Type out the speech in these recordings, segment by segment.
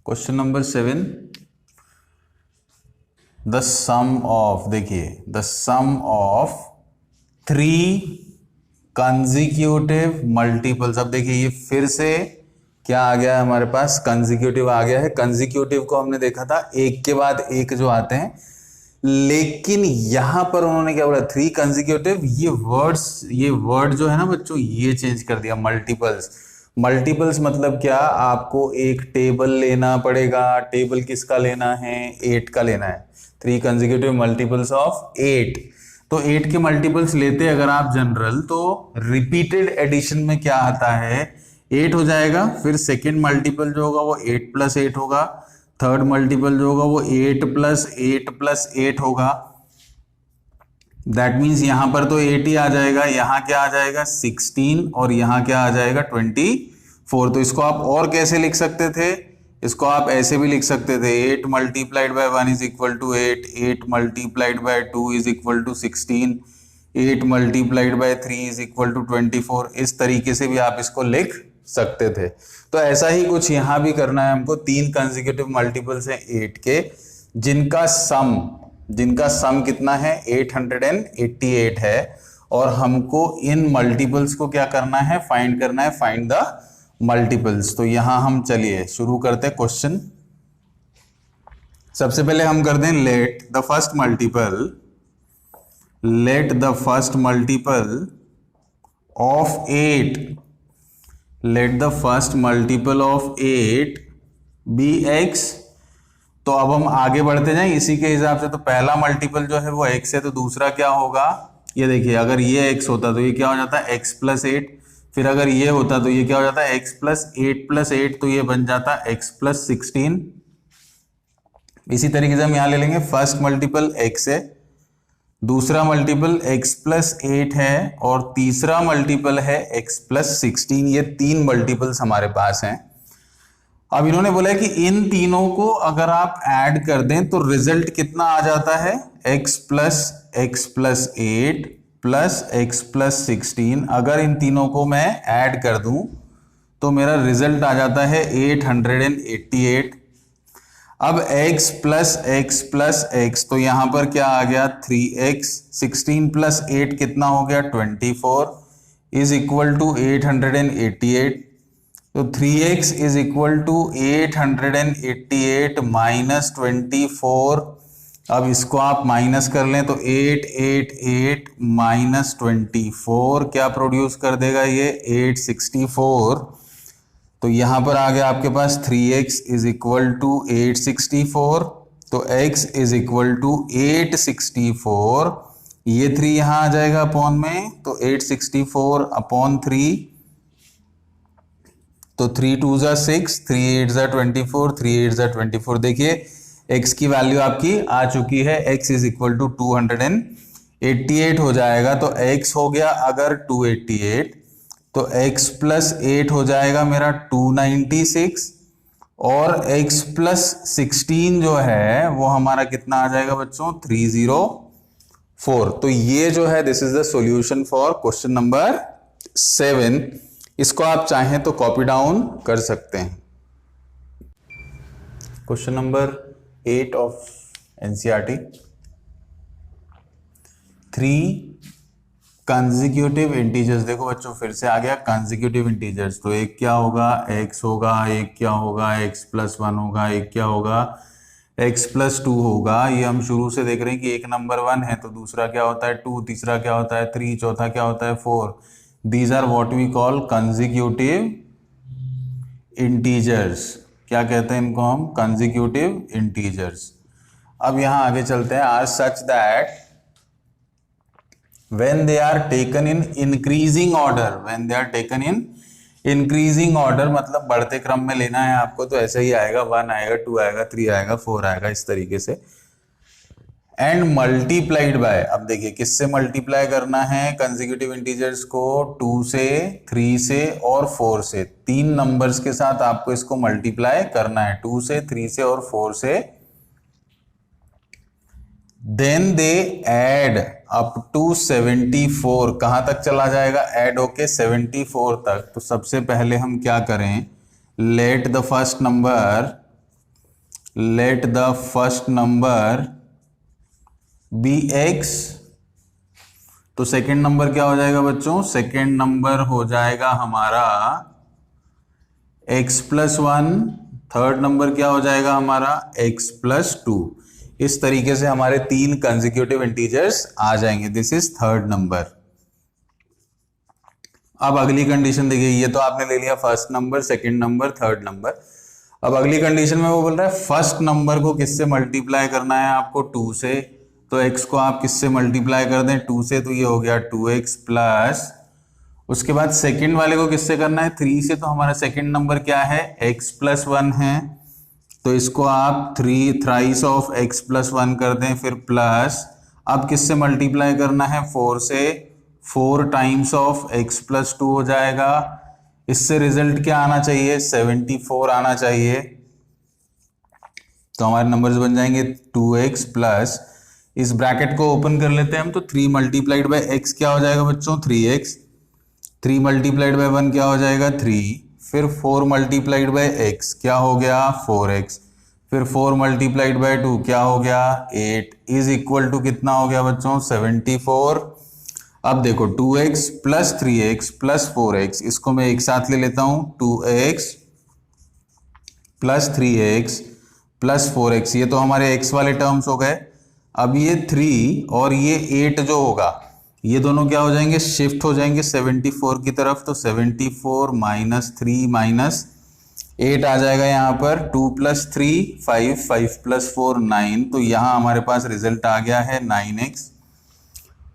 Question number 7, the sum of, देखिए the sum of 3 consecutive multiples. अब देखिए ये फिर से क्या आ गया है हमारे पास, कंजिक्यूटिव आ गया है। कंजिक्यूटिव को हमने देखा था एक के बाद एक जो आते हैं, लेकिन यहां पर उन्होंने क्या बोला, 3 कंजिक्यूटिव। ये वर्ड जो है ना बच्चों, ये चेंज कर दिया, मल्टीपल्स। मल्टीपल्स मतलब क्या, आपको एक टेबल लेना पड़ेगा। टेबल किसका लेना है, 8 का लेना है। 3 कंजिक्यूटिव मल्टीपल्स ऑफ 8। तो 8 के मल्टीपल्स लेते अगर आप जनरल, तो रिपीटेड एडिशन में क्या आता है, 8 हो जाएगा। फिर सेकेंड मल्टीपल जो होगा वो 8 + 8 होगा। थर्ड मल्टीपल जो होगा वो 8 + 8 + 8 होगा। दैट मीन्स यहां पर तो 8 ही आ जाएगा, यहां क्या आ जाएगा 16, और यहां क्या आ जाएगा 24। तो इसको आप और कैसे लिख सकते थे, इसको आप ऐसे भी लिख सकते थे, 8 × 1 = 8, 8 × 2 = 16, 8 × 3 = 24। इस तरीके से भी आप इसको लिख सकते थे। तो ऐसा ही कुछ यहां भी करना है हमको। 3 कंसेक्यूटिव मल्टीपल्स हैं 8 के, जिनका सम कितना है, 888 है। और हमको इन मल्टीपल्स को क्या करना है, फाइंड करना है, फाइंड द मल्टीपल्स। तो यहां हम चलिए शुरू करते हैं क्वेश्चन। सबसे पहले हम कर दें let the first multiple of 8 be x। तो अब हम आगे बढ़ते जाएं इसी के हिसाब से। तो पहला मल्टीपल जो है वो x है, तो दूसरा क्या होगा, ये देखिए, अगर ये x होता तो ये क्या हो जाता है, x + 8। फिर अगर ये होता तो ये क्या हो जाता है, x + 8 + 8, तो ये बन जाता x + 16। इसी तरीके से हम यहां ले लेंगे, फर्स्ट मल्टीपल x है, दूसरा मल्टीपल x + 8 है, और तीसरा मल्टीपल है x + 16। ये 3 मल्टीपल्स हमारे पास हैं। अब इन्होंने बोला है कि इन तीनों को अगर आप ऐड कर दें तो रिजल्ट कितना आ जाता है, x + 8 + x + 16। अगर इन तीनों को मैं ऐड कर दूं तो मेरा रिजल्ट आ जाता है 888। अब x + x, तो यहां पर क्या आ गया 3x, 16 + 8 कितना हो गया 24, = 888। तो 3x = 888 - 24। अब इसको आप माइनस कर लें तो 888 - 24 क्या प्रोड्यूस कर देगा, ये 864। तो यहां पर आ गया आपके पास 3x = 864। तो x = 864, ये 3 यहां आ जाएगा अपॉन में, तो 864/3। तो 3 × 2 = 6, 3 × 8 = 24, 3 × 8 = 24। देखिए x की वैल्यू आपकी आ चुकी है, x = 288 हो जाएगा। तो x हो गया अगर 288, तो x + 8 हो जाएगा मेरा 296, और x + 16 जो है वो हमारा कितना आ जाएगा बच्चों, 304। तो ये जो है, this is the solution for question number 7। इसको आप चाहें तो कॉपी डाउन कर सकते हैं। Question number 8 of NCERT, 3 consecutive integers. देखो बच्चों फिर से आ गया कंसेक्यूटिव इंटीजर्स। तो एक क्या होगा, x होगा, एक क्या होगा, x + 1 होगा, एक क्या होगा, x + 2 होगा। ये हम शुरू से देख रहे हैं कि एक नंबर 1 है, तो दूसरा क्या होता है 2, तीसरा क्या होता है 3, चौथा क्या होता है 4। These are what we call consecutive integers। क्या कहते हैं इनको हम, consecutive integers। अब यहां आगे चलते हैं, are such that when they are taken in increasing order, मतलब बढ़ते क्रम में लेना है आपको, तो ऐसे ही आएगा, 1 आएगा, 2 आएगा, 3 आएगा, 4 आएगा, इस तरीके से। एंड मल्टीप्लाइड बाय, अब देखिए किससे मल्टीप्लाई करना है कंसेक्यूटिव इंटीजर्स को, 2 से, 3 से और 4 से। 3 नंबर्स के साथ आपको इसको मल्टीप्लाई करना है, 2 से, 3 से और 4 से। Then they add up to 74। कहां तक चला जाएगा, ऐड होके 74 तक। तो सबसे पहले हम क्या करें, let the first number let the first number be x, तो सेकेंड नंबर क्या हो जाएगा बच्चों? सेकेंड नंबर हो जाएगा हमारा x प्लस 1, थर्ड नंबर क्या हो जाएगा हमारा? x plus 2। इस तरीके से हमारे 3 कंसेक्यूटिव इंटीजर्स आ जाएंगे। This is third number. अब अगली कंडीशन देखिए, ये तो आपने ले लिया first number, second number, third number. अब अगली कंडीशन में वो बोल रहा है फर्स्ट नंबर को किससे मल्टीप्लाई करना है आपको? 2 से। तो x को आप किससे मल्टीप्लाई कर दें? 2 से, तो ये हो गया 2x प्लस, उसके बाद सेकंड वाले को किससे करना है? 3 से। तो हमारा सेकंड नंबर क्या है? x प्लस 1 है, तो इसको आप 3 थ्राइस ऑफ x प्लस 1 कर दें, फिर प्लस, अब किससे मल्टीप्लाई करना है? 4 से, 4 टाइम्स ऑफ x प्लस 2 हो जाएगा। इससे रिजल्ट क्या आना चाहिए? 74 आना चाहिए। तो हमारे नंबर्स बन जाएंगे 2x प्लस, इस ब्रैकेट को ओपन कर लेते हैं हम, तो 3 मल्टीप्लाइड बाय x क्या हो जाएगा बच्चों? 3x। 3 मल्टीप्लाइड बाय 1 क्या हो जाएगा? 3। फिर 4 मल्टीप्लाइड बाय x क्या हो गया? 4x। फिर 4 मल्टीप्लाइड बाय 2 क्या हो गया? 8 इज इक्वल टू कितना हो गया बच्चों? 74। अब देखो 2x plus 3x plus 4x, इसको मैं एक साथ ले लेता हूं, 2x plus 3x plus 4x, ये तो हमारे x वाले टर्म्स हो गए। अब ये 3 और ये 8 जो होगा, ये दोनों क्या हो जाएंगे? शिफ्ट हो जाएंगे 74 की तरफ। तो 74 माइनस 3 माइनस 8 आ जाएगा यहाँ पर। 2 प्लस 3 5, 5 प्लस 4 9, तो यहाँ हमारे पास रिजल्ट आ गया है 9x।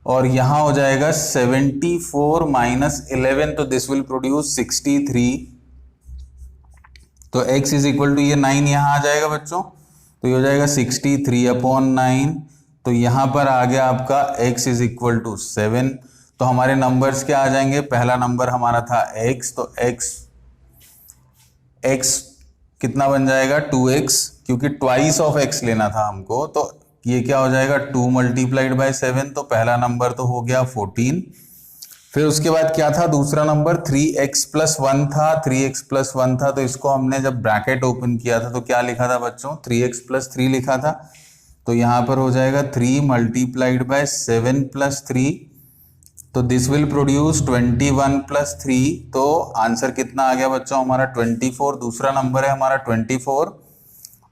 और यहाँ हो जाएगा 74 माइनस 11, तो दिस विल प्रोड्यूस 63। तो x इज इक्वल टू, ये 9 यहाँ आ जाएगा बच्चों, तो ये हो जाएगा 63/9। तो यहां पर आ गया आपका x इज इक्वल टू 7। तो हमारे नंबर्स क्या आ जाएंगे? पहला नंबर हमारा था x, तो x कितना बन जाएगा? 2x, क्योंकि ट्वाइस ऑफ x लेना था हमको। तो ये क्या हो जाएगा? 2 मल्टीप्लाइड बाय 7, तो पहला नंबर तो हो गया 14। फिर उसके बाद क्या था? दूसरा नंबर 3x प्लस 1 था, 3x प्लस 1 था, तो इसको हमने जब ब्रैकेट ओपन किया था तो क्या लिखा था बच्चों? 3x प्लस 3 लिखा था। तो यहां पर हो जाएगा 3 मल्टीप्लाइड बाय 7 प्लस 3, तो दिस विल प्रोड्यूस 21 प्लस 3। तो आंसर कितना आ गया बच्चों हमारा? 24। दूसरा नंबर है हमारा 24।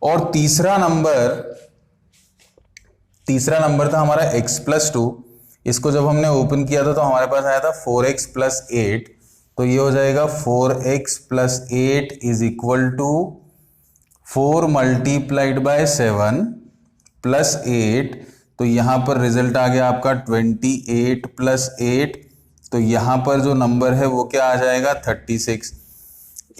और तीसरा नंबर था हमारा x प्लस 2। इसको जब हमने ओपन किया था तो हमारे पास आया था 4x प्लस 8, तो ये हो जाएगा 4x plus 8 is equal to 4 multiplied by 7 plus 8, तो यहां पर रिजल्ट आ गया आपका 28 प्लस 8, तो यहां पर जो नंबर है वो क्या आ जाएगा? 36।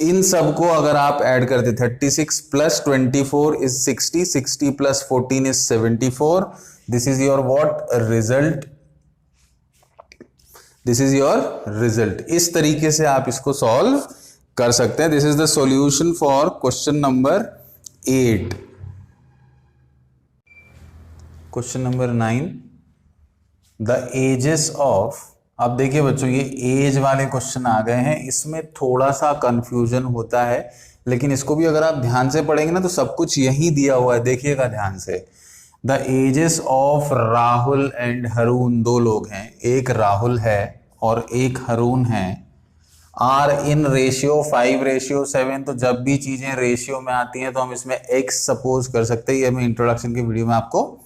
इन सबको अगर आप ऐड करते 36 plus 24 is 60, 60 plus 14 is 74। This is your what? Result. This is your result. इस तरीके से आप इसको सॉल्व कर सकते हैं। This is the solution for question number 8। Question number 9, the ages of. अब देखिए बच्चों, ये एज वाले क्वेश्चन आ गए हैं, इसमें थोड़ा सा कंफ्यूजन होता है, लेकिन इसको भी अगर आप ध्यान से पढ़ेंगे ना तो सब कुछ यही दिया हुआ है, देखिएगा ध्यान से। The ages of Rahul and Harun, दो लोग हैं, एक राहुल है और एक हरून है, आर इन रेशियो 5:7। तो जब भी चीजें रेशियो में आती हैं तो हम इसमें x सपोज कर सकते हैं, ये मैं इंट्रोडक्शन की वीडियो में आपको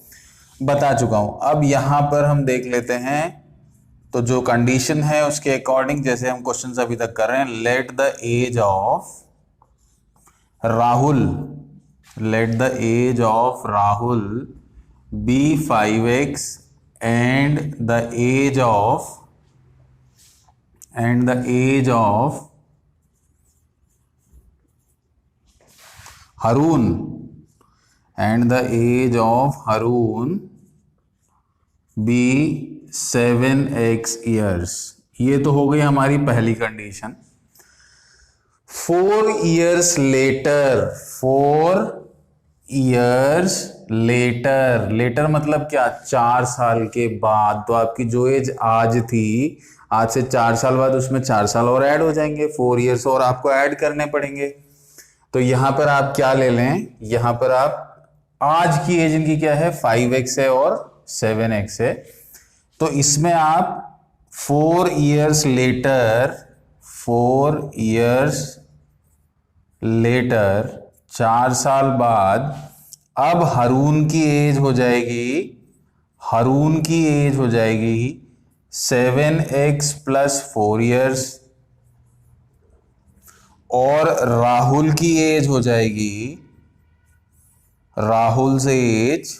बता चुका हूं। अब यहां पर हम देख लेते हैं, तो जो कंडीशन है उसके अकॉर्डिंग जैसे हम क्वेश्चन अभी तक कर रहे हैं, let the age of Rahul, let the age of Rahul be 5x and the age of Harun be 7x years। ये तो हो गई हमारी पहली कंडीशन। 4 years later मतलब क्या? 4 साल के बाद। तो आपकी जो एज आज थी, आज से 4 साल बाद उसमें 4 साल और ऐड हो जाएंगे, 4 years और आपको ऐड करने पड़ेंगे। तो यहां पर आप क्या ले लें, यहां पर आप आज की एज इनकी क्या है 5x है और 7x है, तो इसमें आप 4 years लेटर 4 साल बाद अब हारून की एज हो जाएगी 7x + 4 years और राहुल की एज हो जाएगी, Rahul as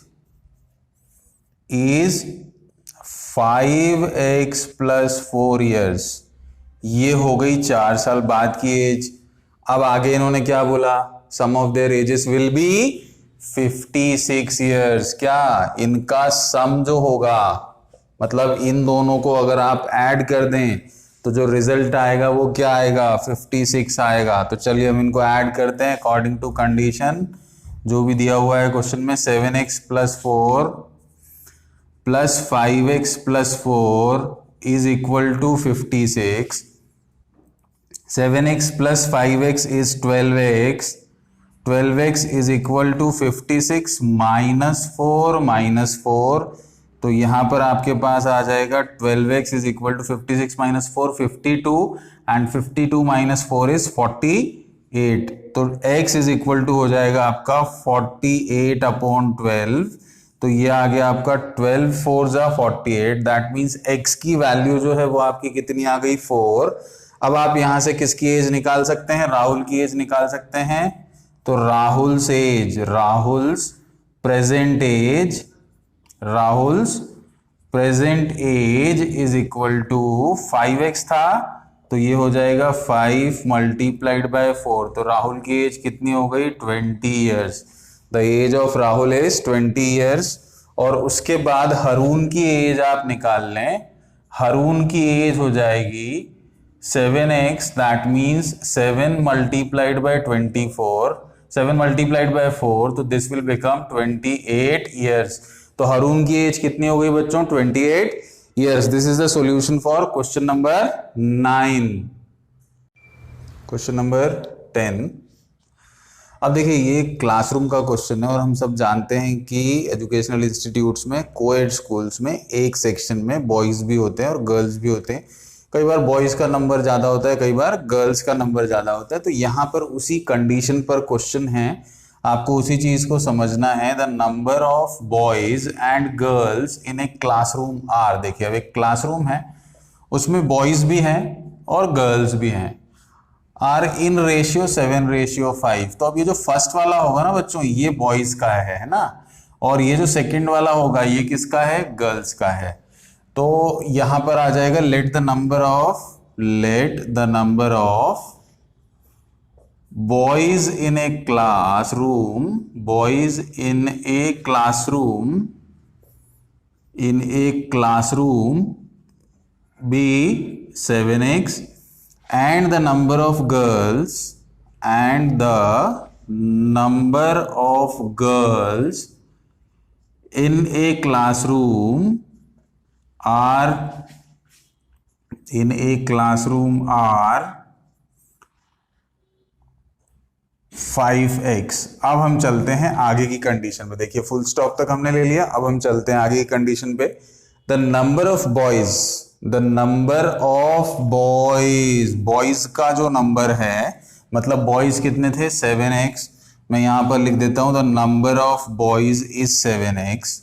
is 5x + 4 years। ये हो गई 4 साल बाद की एज। अब आगे इन्होंने क्या बोला, sum of their ages will be 56 years। क्या इनका सम जो होगा, मतलब इन दोनों को अगर आप ऐड कर दें तो जो रिजल्ट आएगा वो क्या आएगा, 56 आएगा। तो चलिए हम इनको ऐड करते हैं अकॉर्डिंग टू कंडीशन जो भी दिया हुआ है क्वेश्चन में। 7x + 4 + 5x + 4 is equal to 56। 7x + 5x is 12x। 12x is equal to 56 - 4 तो यहां पर आपके पास आ जाएगा 12x is equal to 56 - 4 52 and 52 - 4 is 48। तो x is equal to हो जाएगा आपका 48/12। तो ये आ गया आपका 12 4 × 48। दैट मीन्स x की वैल्यू जो है वो आपकी कितनी आ गई 4। अब आप यहां से किसकी एज निकाल सकते हैं, राहुल की एज निकाल सकते हैं। तो Rahul's present age is equal to 5x था, तो ये हो जाएगा 5 × 4। तो राहुल की एज कितनी हो गई 20 years। The age of Rahul is 20 years। और उसके बाद हारून की एज आप निकाल लें, हारून की एज हो जाएगी 7x। दैट मीन्स 7 × 24 7 × 4 तो दिस विल बिकम 28 years। तो हारून की एज कितनी हो गई बच्चों 28 years। This is the solution for question number 9। Question number 10। अब देखिए ये क्लासरूम का क्वेश्चन है और हम सब जानते हैं कि एजुकेशनल इंस्टीट्यूट्स में कोएड स्कूल्स में एक सेक्शन में बॉयज भी होते हैं और गर्ल्स भी होते हैं। कई बार बॉयज का नंबर ज्यादा होता है, कई बार गर्ल्स का नंबर ज्यादा होता है। तो यहाँ पर उसी कंडीशन पर क्वेश्चन है, आपको उसी चीज को समझना है। The number of boys and girls in a classroom are. देखिए अब एक क्लासरूम है, उसमें बॉयज भी हैं और गर्ल्स भी हैं, आर इन रेशियो 7:5। तो अब ये जो फर्स्ट वाला होगा ना बच्चों, ये बॉयज का है ना, और ये जो सेकंड वाला होगा ये किसका है, गर्ल्स का है। तो यहां पर आ जाएगा let the number of boys in a classroom be 7x and the number of girls in a classroom are 5x। अब हम चलते हैं आगे की कंडीशन पे। देखिए फुल स्टॉप तक हमने ले लिया, अब हम चलते हैं आगे की कंडीशन पे। द नंबर ऑफ बॉयज का जो नंबर है, मतलब बॉयज कितने थे 7x। मैं यहां पर लिख देता हूं the number of boys is 7x।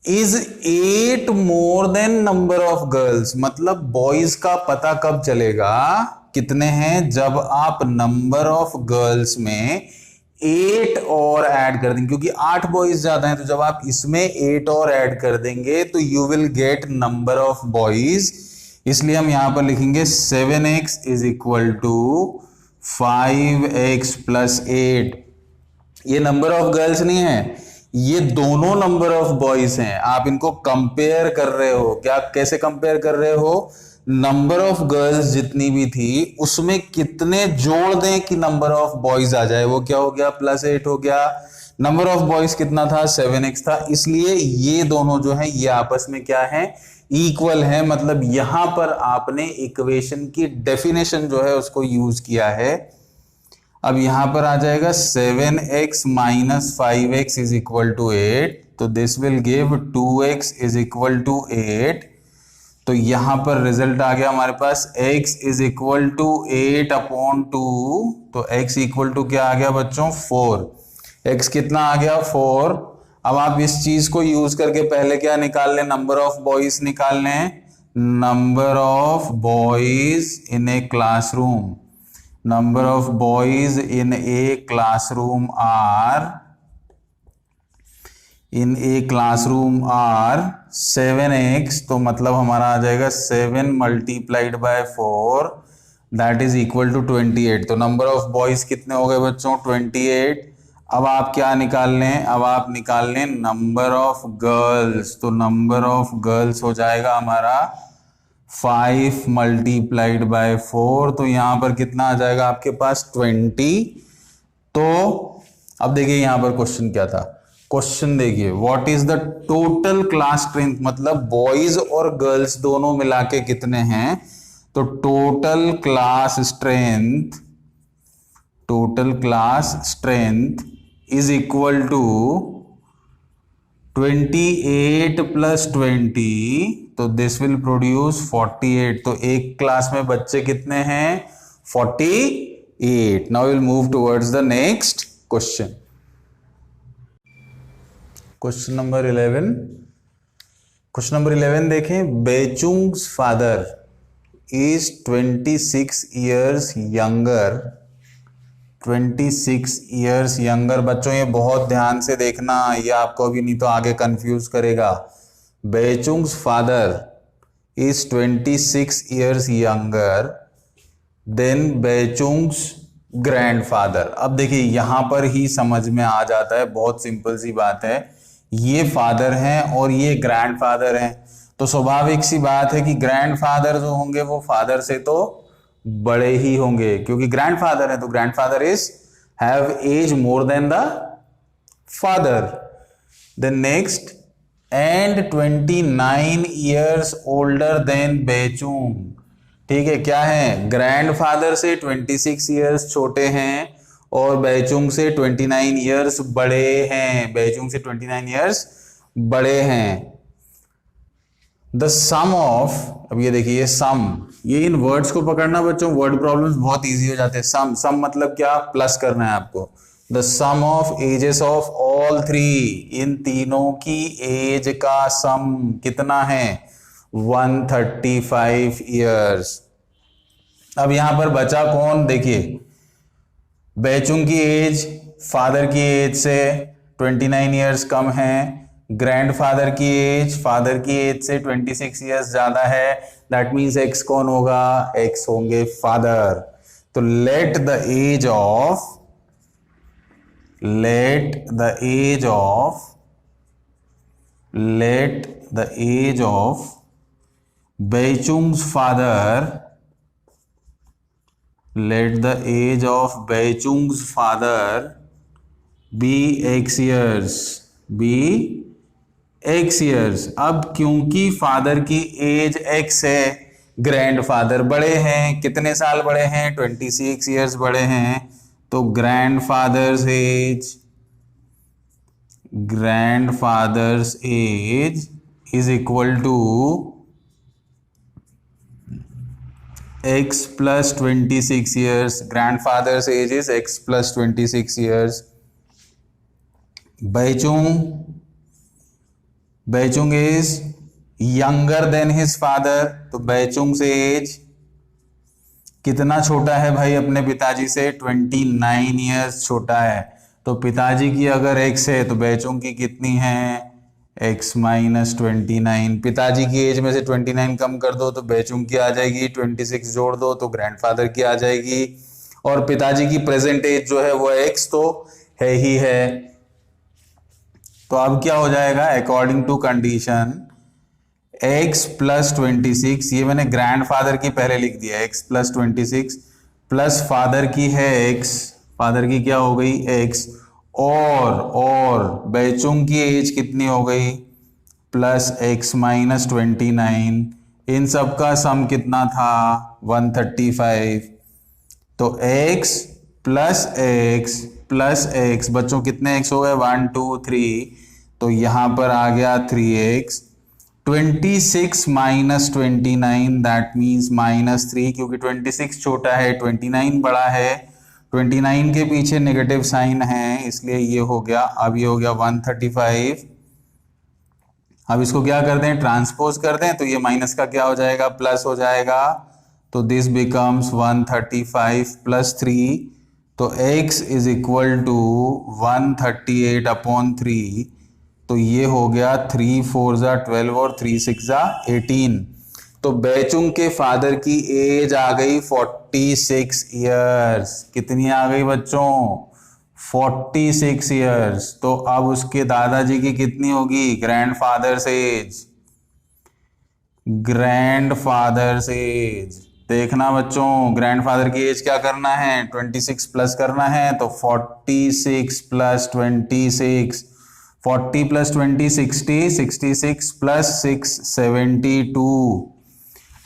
Is 8 more than number of girls. मतलब बॉयज का पता कब चलेगा कितने हैं, जब आप नंबर ऑफ गर्ल्स में 8 और ऐड कर देंगे, क्योंकि 8 बॉयज ज्यादा हैं। तो जब आप इसमें 8 और ऐड कर देंगे तो you will get number of boys. इसलिए हम यहां पर लिखेंगे 7x is equal to 5x + 8। ये नंबर ऑफ गर्ल्स नहीं है, ये दोनों नंबर ऑफ बॉयज हैं। आप इनको कंपेयर कर रहे हो, क्या कैसे कंपेयर कर रहे हो, नंबर ऑफ गर्ल्स जितनी भी थी उसमें कितने जोड़ दें कि नंबर ऑफ बॉयज आ जाए, वो क्या हो गया +8 हो गया। नंबर ऑफ बॉयज कितना था 7x था, इसलिए ये दोनों जो है ये आपस में क्या है इक्वल है। मतलब यहां पर आपने इक्वेशन की डेफिनेशन जो है उसको यूज किया है। अब यहां पर आ जाएगा 7x minus 5x is equal to 8, तो this will give 2x is equal to 8। तो यहां पर रिजल्ट आ गया हमारे पास x इज इक्वल टू 8/2, तो x इक्वल टू क्या आ गया बच्चों 4। x कितना आ गया 4। अब आप इस चीज को यूज करके पहले क्या निकाल लें, नंबर ऑफ बॉयज निकाल लें। Number of boys in a classroom, number of boys in a classroom are, in a classroom are 7x, तो मतलब हमारा आ जाएगा 7 multiplied by 4 that is equal to 28। तो नंबर ऑफ बॉयज कितने हो गए बच्चों 28। अब आप क्या निकाल लें, अब आप निकाल लें नंबर ऑफ गर्ल्स, तो नंबर ऑफ गर्ल्स हो जाएगा हमारा 5 मल्टीप्लाइड बाय 4, तो यहां पर कितना आ जाएगा आपके पास 20। तो अब देखिए यहां पर क्वेश्चन क्या था, क्वेश्चन देखिए what is the total class strength, मतलब बॉयज और गर्ल्स दोनों मिला के कितने हैं। तो total class strength is equal to 28 plus 20, तो दिस विल प्रोड्यूस 48। तो एक क्लास में बच्चे कितने हैं 48। Now will move towards the next question. Question number 11। Question number 11 देखें, Bechung's father is 26 years younger, 26 years younger. बच्चों ये बहुत ध्यान से देखना, ये आपको अभी नहीं तो आगे कंफ्यूज करेगा। Bechung's father is 26 years younger than Bechung's grandfather. अब देखिए यहां पर ही समझ में आ जाता है, बहुत सिंपल सी बात है। ये फादर हैं और ये ग्रैंडफादर हैं, तो स्वाभाविक सी बात है कि ग्रैंडफादर जो होंगे वो फादर से तो बड़े ही होंगे, क्योंकि ग्रैंडफादर है, तो grandfather is have age more than the father. Then next, and 29 years older than Bechung. ठीक है, क्या है, ग्रैंडफादर से 26 ईयर्स छोटे हैं और बेचुंग से 29 ईयर्स बड़े हैं, बेचुंग से 29 ईयर्स बड़े हैं। द सम ऑफ, अब ये देखिए ये सम, ये इन वर्ड्स को पकड़ना बच्चों, वर्ड प्रॉब्लम्स बहुत इजी हो जाते हैं। सम मतलब क्या, प्लस करना है आपको। The sum of ages of all three, इन तीनों की एज का सम कितना है 135 ईयर्स। अब यहां पर बचा कौन, देखिए बेचुंग की एज फादर की एज से 29 ईयर्स कम है, ग्रैंडफादर की एज फादर की एज से 26 ईयर्स ज्यादा है, दैट मींस एक्स कौन होगा, एक्स होंगे फादर। तो let the age of Bechung's father, let the age of Beichung's father be x years, अब क्योंकि फादर की एज x है, ग्रैंडफादर बड़े हैं, कितने साल बड़े हैं 26 ईयर्स बड़े हैं, तो grandfather's age is equal to x plus 26 years. Grandfather's age is x plus 26 years. Beichung is younger than his father, तो बेचुंग से एज कितना छोटा है भाई अपने पिताजी से, 29 ईयर्स छोटा है। तो पिताजी की अगर x है तो बेचुंग की कितनी है x माइनस 29। पिताजी की एज में से 29 कम कर दो तो बेचुंग की आ जाएगी, 26 जोड़ दो तो ग्रैंडफादर की आ जाएगी, और पिताजी की प्रेजेंट एज जो है वो x तो है ही है। तो अब क्या हो जाएगा, according to condition x plus 26, ये मैंने ग्रैंडफादर की पहले लिख दिया, x प्लस 26 प्लस फादर की है x, फादर की क्या हो गई x, और बेचुंग की एज कितनी हो गई प्लस x माइनस 29, इन सब का सम कितना था 135। तो x प्लस एक्स बच्चों कितने एक्स हो गए 1 2 3, तो यहां पर आ गया 3x। 26 माइनस 29 दैट मीन्स -3, क्योंकि 26 छोटा है 29 बड़ा है, 29 के पीछे नेगेटिव साइन है, इसलिए ये हो गया। अब ये हो गया 135। अब इसको क्या करते हैं, ट्रांसपोज करते हैं, तो ये माइनस का क्या हो जाएगा, प्लस हो जाएगा। तो दिस बिकम्स 135 प्लस 3, तो x is equal to 138 upon 3, तो ये हो गया 3 4 जा 12 और 3 6 जा 18। तो बैचुंग के फादर की एज आ गई 46 ईयर्स। कितनी आ गई बच्चों, 46 ईयर्स। तो अब उसके दादाजी की कितनी होगी, ग्रैंडफादर्स एज, ग्रैंडफादर्स एज। देखना बच्चों, ग्रैंडफादर की एज क्या करना है, 26 प्लस करना है, तो 46 प्लस 26, 40 प्लस 20 60, 66 प्लस 6 72।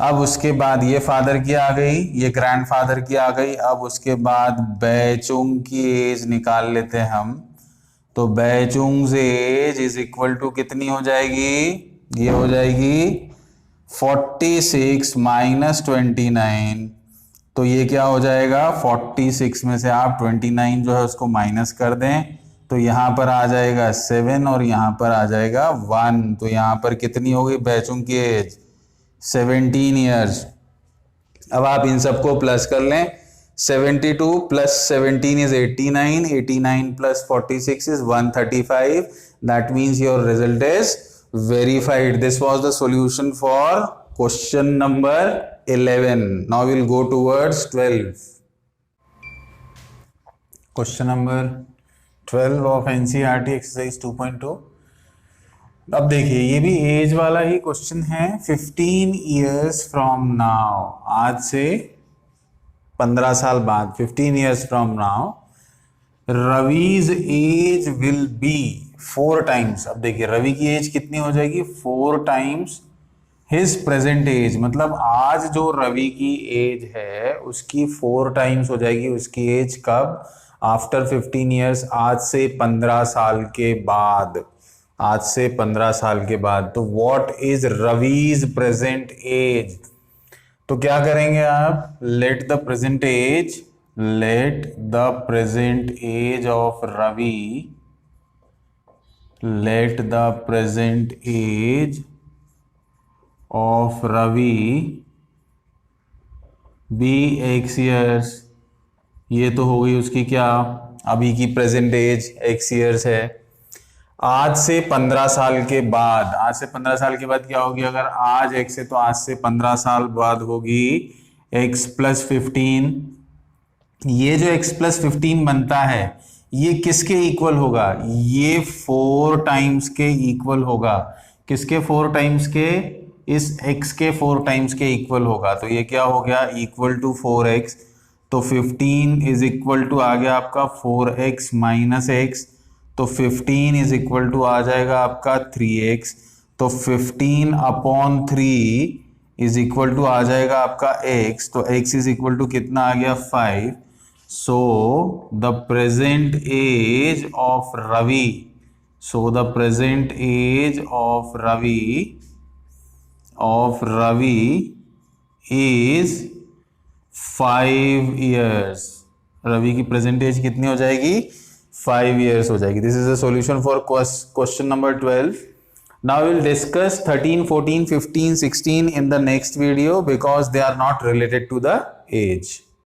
अब उसके बाद ये फादर की आ गई, ये ग्रैंडफादर की आ गई। अब उसके बाद बैचुंग की एज निकाल लेते हैं हम, तो Bhaichung age is equal to कितनी हो जाएगी, ये हो जाएगी 46 माइनस 29, तो ये क्या हो जाएगा, 46 में से आप 29 जो है उसको माइनस कर दें, तो यहां पर आ जाएगा 7 और यहां पर आ जाएगा 1, तो यहां पर कितनी हो गई बैचुंग की एज, 17 ईयर्स। अब आप इन सबको प्लस कर लें, 72 plus 17 is 89, 89 plus 46 is 135, that means your result is verified. This was the solution for question number 11. Now we'll go towards 12. Question number 12 of NCERT exercise 2.2. अब देखिए ये भी एज वाला ही क्वेश्चन है। 15 years from now, आज से 15 साल बाद, 15 years from now, Ravi's age will be 4 times। अब देखिए रवि की एज कितनी हो जाएगी, 4 times हिज प्रेजेंट एज। मतलब आज जो रवि की एज है उसकी 4 times हो जाएगी उसकी एज। कब, आफ्टर 15 years, आज से 15 साल के बाद, आज से 15 साल के बाद। तो what is Ravi's present age, तो क्या करेंगे आप, let the present age, let the present age of Ravi, let the present age of Ravi be x years। ये तो हो गई उसकी क्या, अभी की प्रेजेंट एज x years है। आज से 15 साल के बाद, आज से 15 साल के बाद क्या होगी, अगर आज x है तो आज से 15 साल बाद होगी x प्लस 15। ये जो x प्लस 15 बनता है ये किसके इक्वल होगा, ये 4 times के इक्वल होगा। किसके 4 times के, इस x के 4 times के इक्वल होगा। तो ये क्या हो गया, इक्वल टू 4x। तो 15 इज इक्वल टू आ गया आपका 4x माइनस x, तो 15 इज इक्वल टू आ जाएगा आपका 3x। तो 15 अपॉन 3 इज इक्वल टू आ जाएगा आपका x, तो x इज इक्वल टू कितना आ गया 5। So the present age of Ravi, so the present age of Ravi is 5 years। Ravi की प्रेजेंट एज कितनी हो जाएगी, 5 years हो जाएगी। This is the solution for question number 12। Now will discuss 13, 14, 15, 16 in the next video because they are not related to the age.